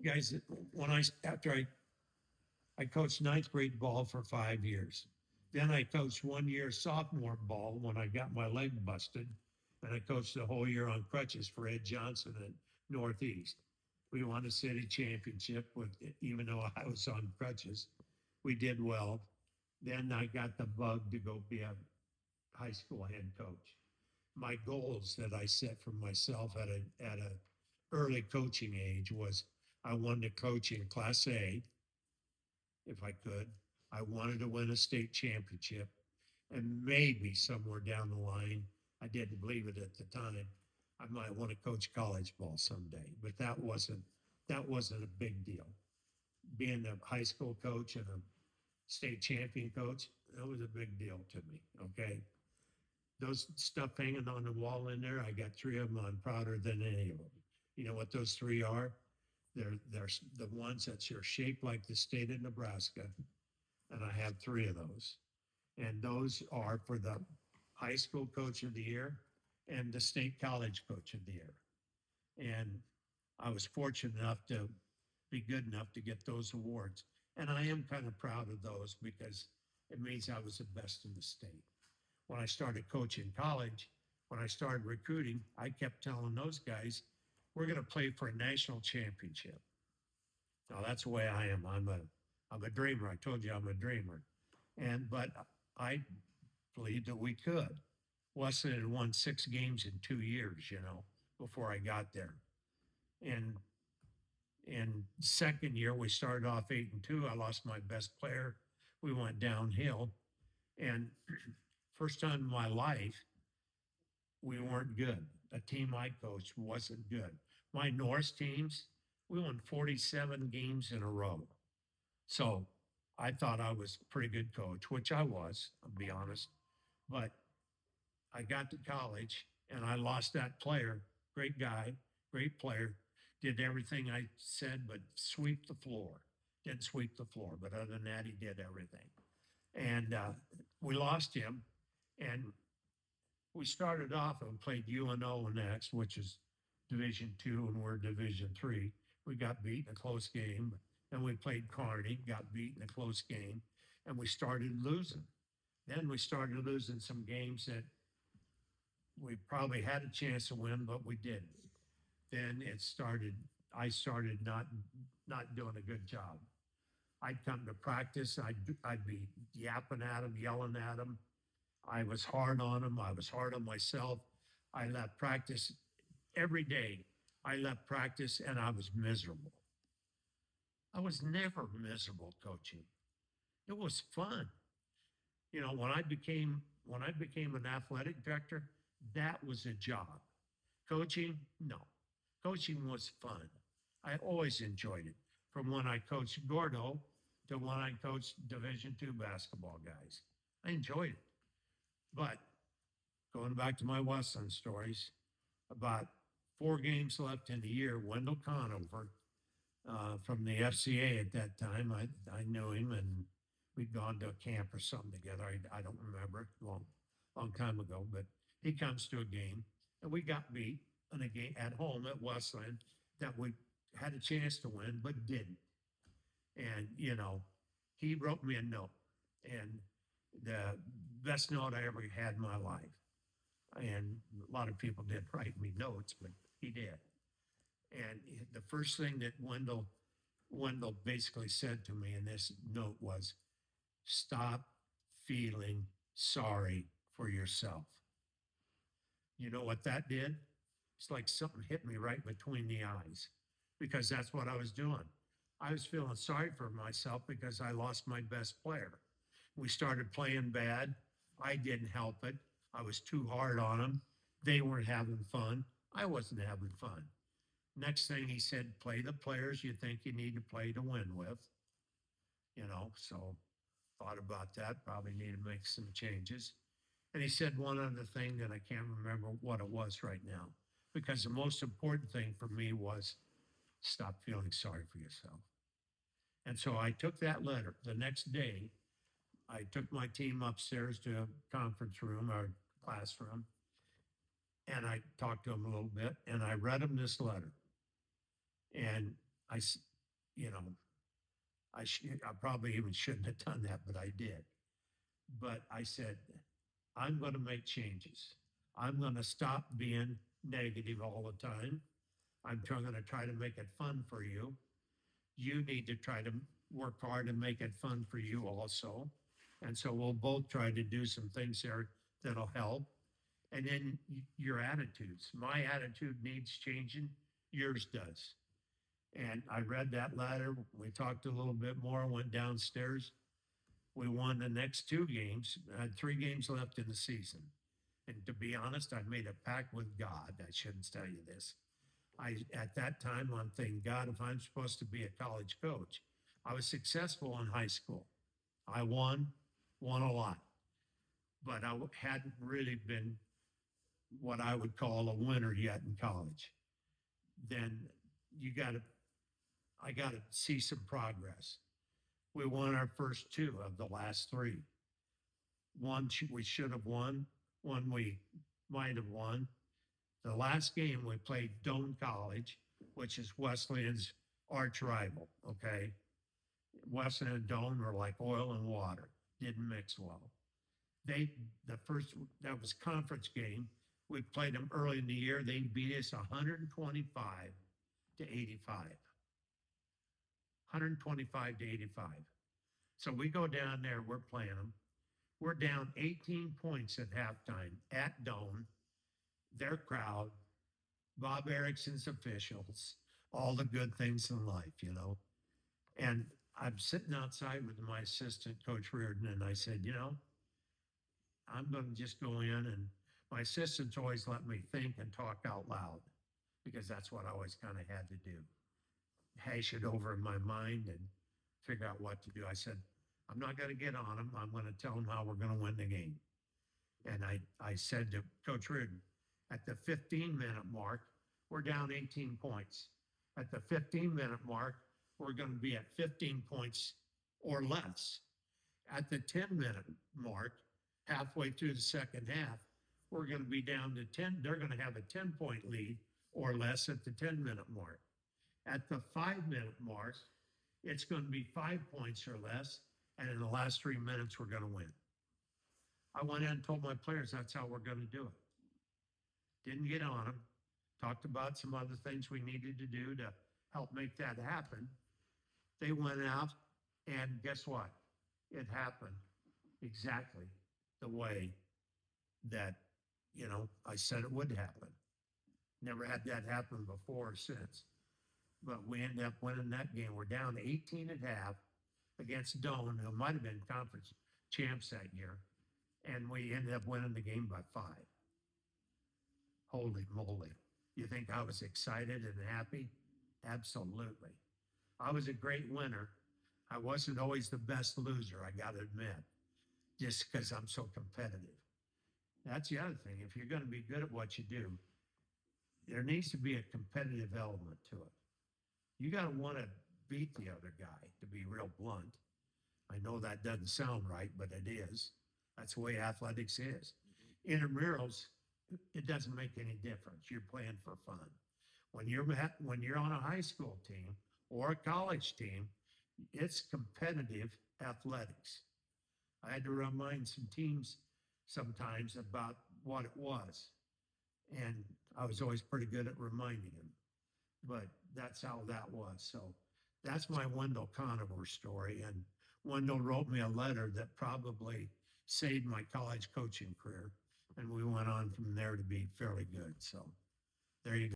guys, after I coached ninth grade ball for 5 years. Then I coached 1 year sophomore ball when I got my leg busted. And I coached the whole year on crutches for Ed Johnson at Northeast. We won a city championship with, even though I was on crutches. We did well. Then I got the bug to go be a high school head coach. My goals that I set for myself at a early coaching age was I wanted to coach in Class A if I could. I wanted to win a state championship, and maybe somewhere down the line, I didn't believe it at the time, I might want to coach college ball someday. But that wasn't a big deal. Being a high school coach and a state champion coach, that was a big deal to me. Okay. Those stuff hanging on the wall in there, I got three of them. I'm prouder than any of them. You know what those three are? They're the ones that are shaped like the state of Nebraska. And I have three of those. And those are for the high school coach of the year and the state college coach of the year. And I was fortunate enough to be good enough to get those awards. And I am kind of proud of those because it means I was the best in the state. When I started coaching college, when I started recruiting, I kept telling those guys, we're going to play for a national championship. Now that's the way I am. I'm a dreamer. I told you I'm a dreamer. But I believed that we could. Weston had won 6 games in 2 years, before I got there. And in second year, we started off 8-2. I lost my best player. We went downhill. And first time in my life, we weren't good. A team I coached wasn't good. My North teams, we won 47 games in a row. So I thought I was a pretty good coach, which I was, I'll be honest. But I got to college and I lost that player. Great guy, great player. Did everything I said, but sweep the floor. Didn't sweep the floor, but other than that, he did everything. And we lost him. And we started off and played UNO next, which is Division II, and we're Division III. We got beat in a close game. And we played Kearney, got beat in a close game, and we started losing. Then we started losing some games that we probably had a chance to win, but we didn't. Then I started not doing a good job. I'd come to practice, I'd be yapping at them, yelling at them. I was hard on them. I was hard on myself. I left practice every day. I left practice and I was miserable. I was never miserable coaching. It was fun. When I became an athletic director, that was a job. Coaching, no. Coaching was fun. I always enjoyed it. From when I coached Gordo to when I coached Division II basketball guys. I enjoyed it. But going back to my Westland stories, about 4 games left in the year, Wendell Conover, from the FCA at that time. I knew him and we'd gone to a camp or something together. I don't remember, long time ago, but he comes to a game and we got beat in a game at home at Westland that we had a chance to win, but didn't. And, he wrote me a note, and the best note I ever had in my life. And a lot of people didn't write me notes, but he did. And the first thing that Wendell basically said to me in this note was, stop feeling sorry for yourself. You know what that did? It's like something hit me right between the eyes because that's what I was doing. I was feeling sorry for myself because I lost my best player. We started playing bad. I didn't help it. I was too hard on them. They weren't having fun. I wasn't having fun. Next thing he said, play the players you think you need to play to win with. So thought about that, probably need to make some changes. And he said one other thing that I can't remember what it was right now, because the most important thing for me was stop feeling sorry for yourself. And so I took that letter. The next day, I took my team upstairs to a conference room or classroom, and I talked to them a little bit, and I read them this letter. And you know, I probably even shouldn't have done that, but I did. But I said, I'm going to make changes. I'm going to stop being negative all the time. I'm going to try to make it fun for you. You need to try to work hard and make it fun for you also. And so we'll both try to do some things there that'll help. And then your attitudes. My attitude needs changing, yours does. And I read that letter. We talked a little bit more, went downstairs. We won the next two games. I had 3 games left in the season. And to be honest, I made a pact with God. I shouldn't tell you this. At that time, I'm thinking, God, if I'm supposed to be a college coach, I was successful in high school. I won a lot, but I hadn't really been what I would call a winner yet in college. Then I got to see some progress. We won our first 2 of the last 3. One we should have won, one we might have won. The last game we played Doane College, which is Wesleyan's arch rival. Okay. Wesleyan and Doane were like oil and water, didn't mix well. That was conference game. We played them early in the year. They beat us 125 to 85. 125 to 85. So we go down there, we're playing them. We're down 18 points at halftime at Doane. Their crowd, Bob Erickson's officials, all the good things in life, you know. And I'm sitting outside with my assistant, Coach Reardon, and I said, you know, I'm going to just go in, and my assistants always let me think and talk out loud because that's what I always kind of had to do. Hash it over in my mind and figure out what to do. I said, I'm not going to get on them. I'm going to tell them how we're going to win the game. And I said to Coach Reardon, at the 15-minute mark, we're down 18 points. At the 15-minute mark, we're going to be at 15 points or less. At the 10-minute mark, halfway through the second half, we're going to be down to 10. They're going to have a 10-point lead or less at the 10-minute mark. At the 5-minute mark, it's going to be 5 points or less. And in the last 3 minutes, we're going to win. I went in and told my players that's how we're going to do it. Didn't get on them. Talked about some other things we needed to do to help make that happen. They went out, and guess what? It happened exactly the way that, you know, I said it would happen. Never had that happen before or since. But we ended up winning that game. We're down 18 at half against Doane, who might have been conference champs that year. And we ended up winning the game by 5. Holy moly. You think I was excited and happy? Absolutely. I was a great winner. I wasn't always the best loser, I got to admit, just because I'm so competitive. That's the other thing. If you're going to be good at what you do, there needs to be a competitive element to it. You got to want to beat the other guy, to be real blunt. I know that doesn't sound right, but it is. That's the way athletics is. Intramurals, it doesn't make any difference. You're playing for fun. When you're on a high school team or a college team, it's competitive athletics. I had to remind some teams sometimes about what it was. And I was always pretty good at reminding them. But that's how that was. So that's my Wendell Conover story. And Wendell wrote me a letter that probably saved my college coaching career. And we went on from there to be fairly good. So there you go.